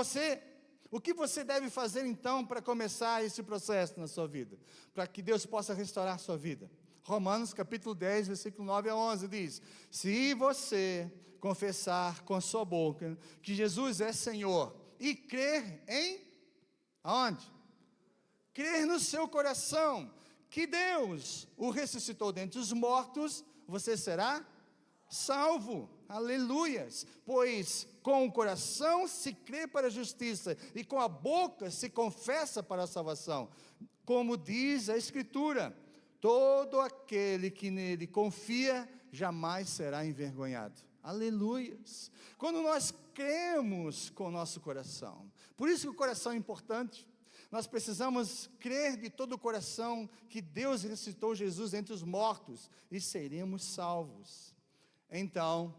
S1: o que você deve fazer então para começar esse processo na sua vida? Para que Deus possa restaurar a sua vida. Romanos capítulo 10, versículo 9-11 diz, se você confessar com a sua boca que Jesus é Senhor e crer em, aonde? Crer no seu coração que Deus o ressuscitou dentre os mortos, você será salvo. Aleluias. Pois com o coração se crê para a justiça e com a boca se confessa para a salvação. Como diz a Escritura, todo aquele que nele confia jamais será envergonhado. Aleluias. Quando nós cremos com o nosso coração. Por isso que o coração é importante. Nós precisamos crer de todo o coração que Deus ressuscitou Jesus entre os mortos e seremos salvos. Então,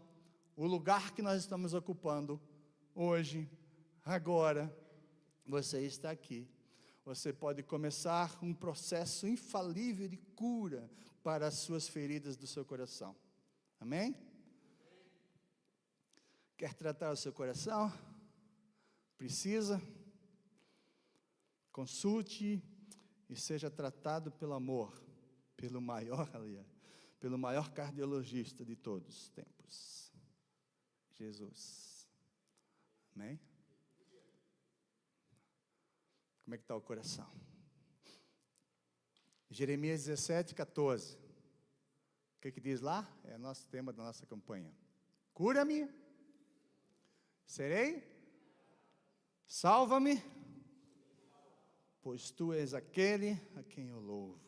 S1: o lugar que nós estamos ocupando hoje, agora, você está aqui. Você pode começar um processo infalível de cura para as suas feridas do seu coração. Amém? Quer tratar o seu coração? Precisa? Consulte e seja tratado pelo amor, pelo maior cardiologista de todos os tempos, Jesus. Amém? Como é que está o coração? Jeremias 17, 14. O que diz lá? É o nosso tema da nossa campanha. Cura-me, serei, salva-me, pois tu és aquele a quem eu louvo.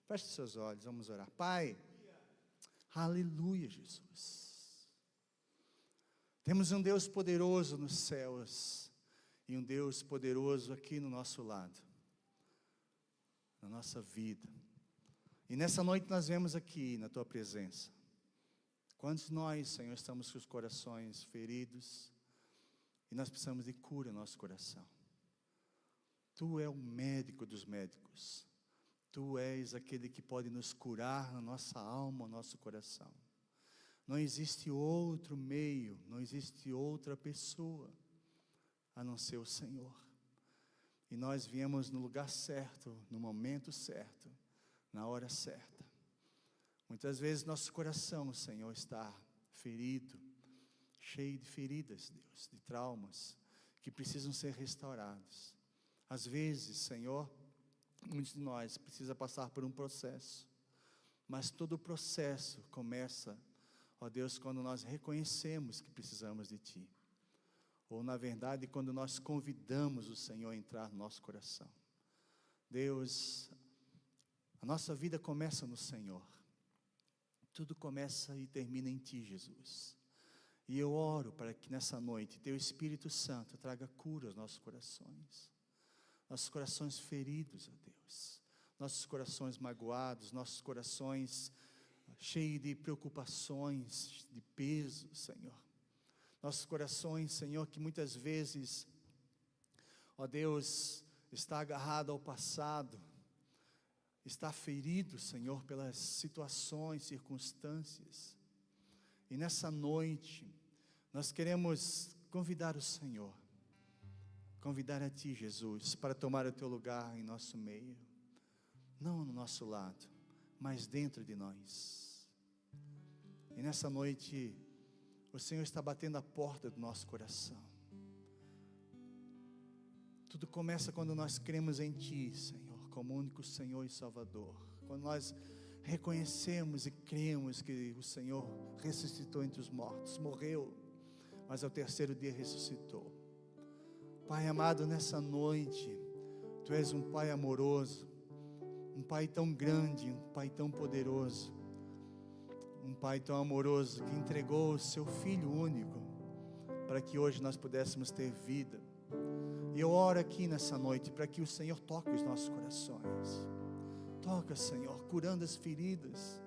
S1: Feche seus olhos, vamos orar. Pai, aleluia, Jesus. Temos um Deus poderoso nos céus e um Deus poderoso aqui no nosso lado, na nossa vida. E nessa noite nós vemos aqui na tua presença. Quantos de nós, Senhor, estamos com os corações feridos e nós precisamos de cura no nosso coração. Tu és o médico dos médicos. Tu és aquele que pode nos curar na nossa alma, no nosso coração. Não existe outro meio, não existe outra pessoa a não ser o Senhor. E nós viemos no lugar certo, no momento certo, na hora certa. Muitas vezes nosso coração, Senhor, está ferido, cheio de feridas, Deus, de traumas, que precisam ser restaurados. Às vezes, Senhor, muitos de nós precisam passar por um processo, mas todo o processo começa, ó Deus, quando nós reconhecemos que precisamos de Ti. Ou, na verdade, quando nós convidamos o Senhor a entrar no nosso coração. Deus, a nossa vida começa no Senhor. Tudo começa e termina em Ti, Jesus. E eu oro para que nessa noite Teu Espírito Santo traga cura aos nossos corações. Nossos corações feridos, ó Deus. Nossos corações magoados, nossos corações cheios de preocupações, de peso, Senhor. Nossos corações, Senhor, que muitas vezes, ó Deus, está agarrado ao passado, está ferido, Senhor, pelas situações, circunstâncias. E nessa noite, nós queremos convidar o Senhor, convidar a Ti, Jesus, para tomar o Teu lugar em nosso meio. Não no nosso lado, mas dentro de nós. E nessa noite, o Senhor está batendo a porta do nosso coração. Tudo começa quando nós cremos em Ti, Senhor, como único Senhor e Salvador. Quando nós reconhecemos e cremos que o Senhor ressuscitou entre os mortos, morreu, mas ao terceiro dia ressuscitou. Pai amado, nessa noite, Tu és um Pai amoroso, um Pai tão grande, um Pai tão poderoso, um Pai tão amoroso que entregou o Seu Filho único, para que hoje nós pudéssemos ter vida. E eu oro aqui nessa noite, para que o Senhor toque os nossos corações. Toca, Senhor, curando as feridas.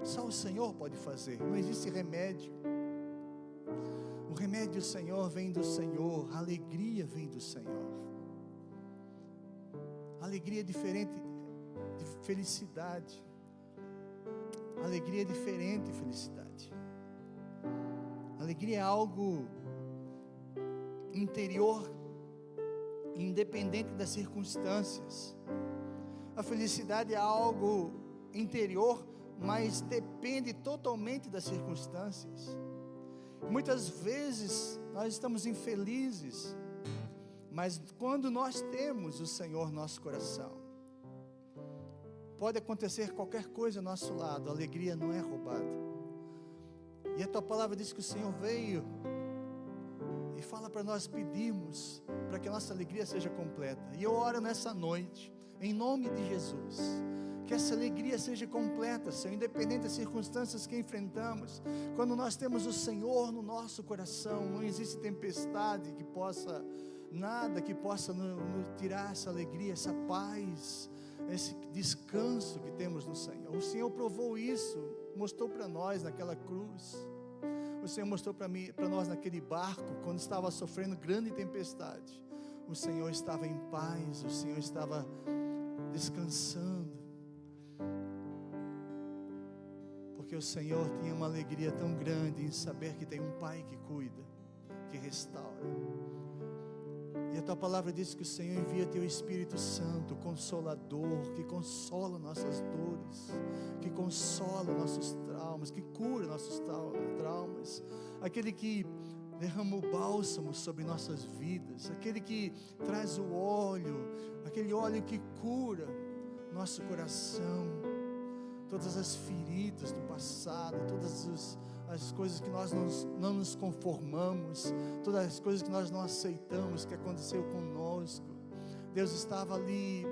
S1: Só o Senhor pode fazer, não existe remédio. O remédio, Senhor, vem do Senhor, a alegria vem do Senhor. A alegria é diferente de felicidade. A alegria é diferente de felicidade. A alegria é algo interior, independente das circunstâncias. A felicidade é algo interior, mas depende totalmente das circunstâncias. Muitas vezes nós estamos infelizes, mas quando nós temos o Senhor no nosso coração, pode acontecer qualquer coisa ao nosso lado, a alegria não é roubada. E a Tua palavra diz que o Senhor veio e fala para nós pedirmos para que a nossa alegria seja completa. E eu oro nessa noite, em nome de Jesus, Que essa alegria seja completa, Senhor, independente das circunstâncias que enfrentamos. Quando nós temos o Senhor no nosso coração, não existe tempestade que possa, nada que possa nos tirar essa alegria, essa paz, esse descanso que temos no Senhor. O Senhor provou isso, mostrou para nós naquela cruz. O Senhor mostrou para nós naquele barco, quando estava sofrendo grande tempestade. O Senhor estava em paz, o Senhor estava descansando. Porque o Senhor tinha uma alegria tão grande em saber que tem um Pai que cuida, que restaura. E a tua palavra diz que o Senhor envia teu Espírito Santo, Consolador, que consola nossas dores, que consola nossos traumas, que cura nossos traumas, aquele que derrama o bálsamo sobre nossas vidas, aquele que traz o óleo, aquele óleo que cura nosso coração, todas as feridas do passado, todas as coisas que nós não nos conformamos, todas as coisas que nós não aceitamos que aconteceu conosco. Deus estava ali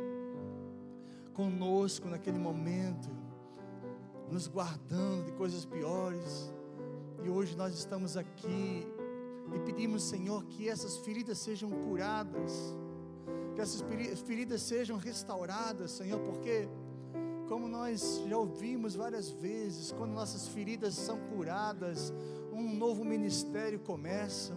S1: conosco naquele momento, nos guardando de coisas piores, e hoje nós estamos aqui e pedimos, Senhor, que essas feridas sejam curadas, que essas feridas sejam restauradas, Senhor, porque como nós já ouvimos várias vezes, quando nossas feridas são curadas, um novo ministério começa,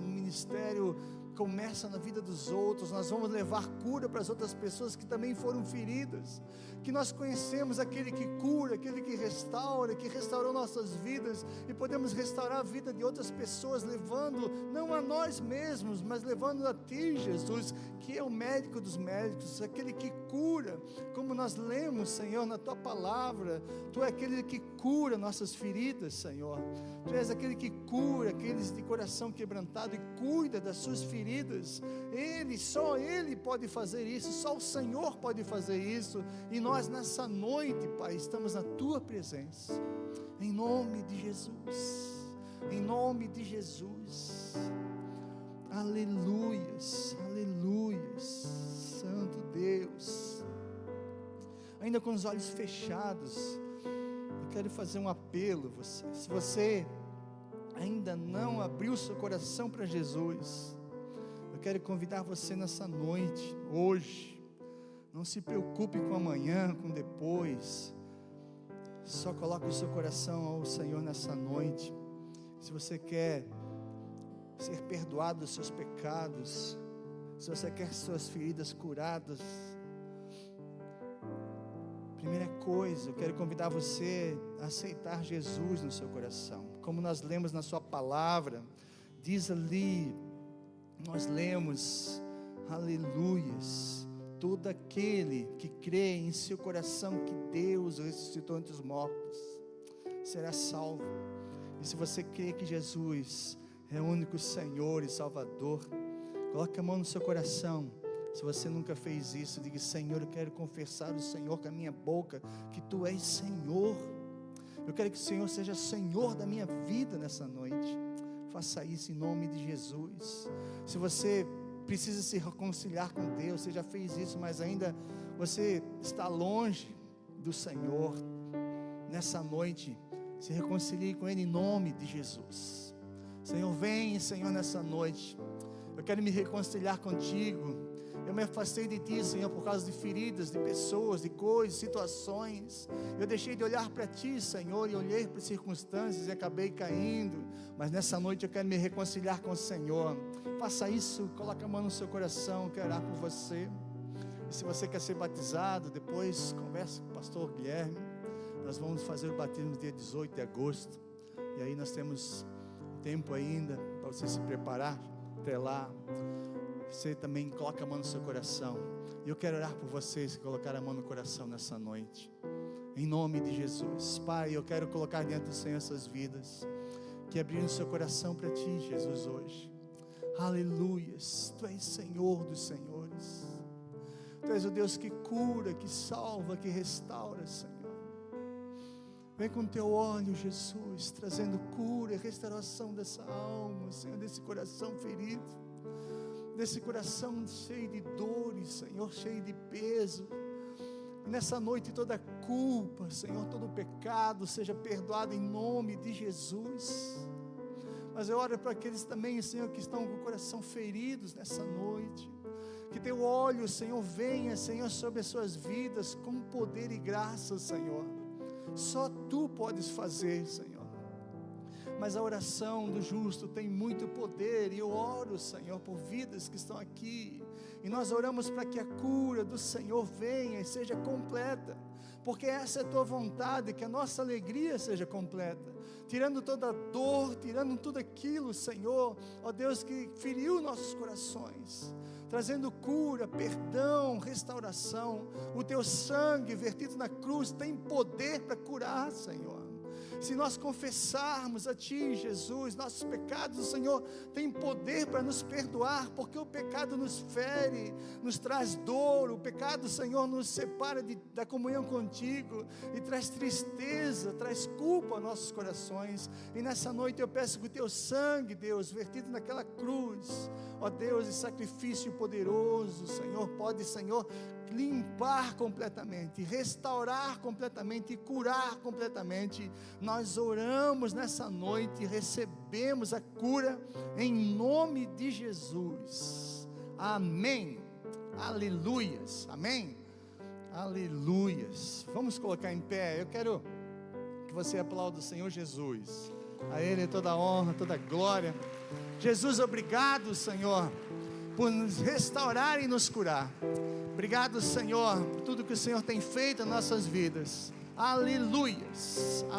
S1: na vida dos outros. Nós vamos levar cura para as outras pessoas que também foram feridas, que nós conhecemos aquele que cura, aquele que restaura, que restaurou nossas vidas, e podemos restaurar a vida de outras pessoas, levando, não a nós mesmos, mas levando a Ti, Jesus, que é o médico dos médicos, aquele que cura, como nós lemos, Senhor, na Tua palavra. Tu é aquele que cura nossas feridas, Senhor. Tu és aquele que cura aqueles de coração quebrantado e cuida das suas feridas. Só Ele pode fazer isso, só o Senhor pode fazer isso, e nós nessa noite, Pai, estamos na Tua presença, em nome de Jesus, em nome de Jesus. Aleluias, aleluias, Santo Deus. Ainda com os olhos fechados, eu quero fazer um apelo a você. Se você ainda não abriu seu coração para Jesus, eu quero convidar você nessa noite, hoje. Não se preocupe com amanhã, com depois. Só coloque o seu coração ao Senhor nessa noite. Se você quer ser perdoado dos seus pecados, se você quer suas feridas curadas, primeira coisa, eu quero convidar você a aceitar Jesus no seu coração. Como nós lemos na sua palavra, diz ali, nós lemos, aleluias, todo aquele que crê em seu coração que Deus ressuscitou entre os mortos, será salvo. E se você crê que Jesus é o único Senhor e Salvador, coloque a mão no seu coração. Se você nunca fez isso, diga: Senhor, eu quero confessar o Senhor com a minha boca, que Tu és Senhor. Eu quero que o Senhor seja Senhor da minha vida nessa noite. Faça isso em nome de Jesus. Se você precisa se reconciliar com Deus, você já fez isso, mas ainda você está longe do Senhor, nessa noite, se reconcilie com Ele em nome de Jesus. Senhor, vem, Senhor, nessa noite. Eu quero me reconciliar contigo. Eu me afastei de Ti, Senhor, por causa de feridas, de pessoas, de coisas, situações. Eu deixei de olhar para Ti, Senhor, e olhei para as circunstâncias e acabei caindo. Mas nessa noite eu quero me reconciliar com o Senhor. Faça isso, coloque a mão no seu coração, eu quero orar por você. E se você quer ser batizado, depois converse com o pastor Guilherme. Nós vamos fazer o batismo no dia 18 de agosto. E aí nós temos tempo ainda para você se preparar até lá. Você também coloca a mão no seu coração. E eu quero orar por vocês que colocaram a mão no coração nessa noite, em nome de Jesus. Pai, eu quero colocar diante do Senhor essas vidas que abriram o seu coração para Ti, Jesus, hoje. Aleluias, Tu és Senhor dos senhores. Tu és o Deus que cura, que salva, que restaura, Senhor. Vem com Teu óleo, Jesus, trazendo cura e restauração dessa alma, Senhor, desse coração ferido, desse coração cheio de dores, Senhor, cheio de peso. Nessa noite toda culpa, Senhor, todo pecado seja perdoado em nome de Jesus. Mas eu oro para aqueles também, Senhor, que estão com o coração feridos nessa noite. Que teu óleo, Senhor, venha, Senhor, sobre as suas vidas com poder e graça, Senhor. Só Tu podes fazer, Senhor. Mas a oração do justo tem muito poder, e eu oro, Senhor, por vidas que estão aqui, e nós oramos para que a cura do Senhor venha e seja completa, porque essa é a Tua vontade, que a nossa alegria seja completa, tirando toda a dor, tirando tudo aquilo, Senhor, ó Deus, que feriu nossos corações, trazendo cura, perdão, restauração. O Teu sangue vertido na cruz tem poder para curar, Senhor. Se nós confessarmos a Ti, Jesus, nossos pecados, o Senhor tem poder para nos perdoar, porque o pecado nos fere, nos traz dor, o pecado, Senhor, nos separa da comunhão contigo, e traz tristeza, traz culpa aos nossos corações. E nessa noite eu peço que o Teu sangue, Deus, vertido naquela cruz, ó Deus, esse sacrifício poderoso, Senhor, pode, Senhor, limpar completamente, restaurar completamente e curar completamente. Nós oramos nessa noite e recebemos a cura em nome de Jesus. Amém. Aleluias. Amém. Aleluias. Vamos colocar em pé. Eu quero que você aplaude o Senhor Jesus. A Ele toda a honra, toda a glória. Jesus, obrigado, Senhor, por nos restaurar e nos curar. Obrigado, Senhor, por tudo que o Senhor tem feito em nossas vidas. Aleluias. Amém.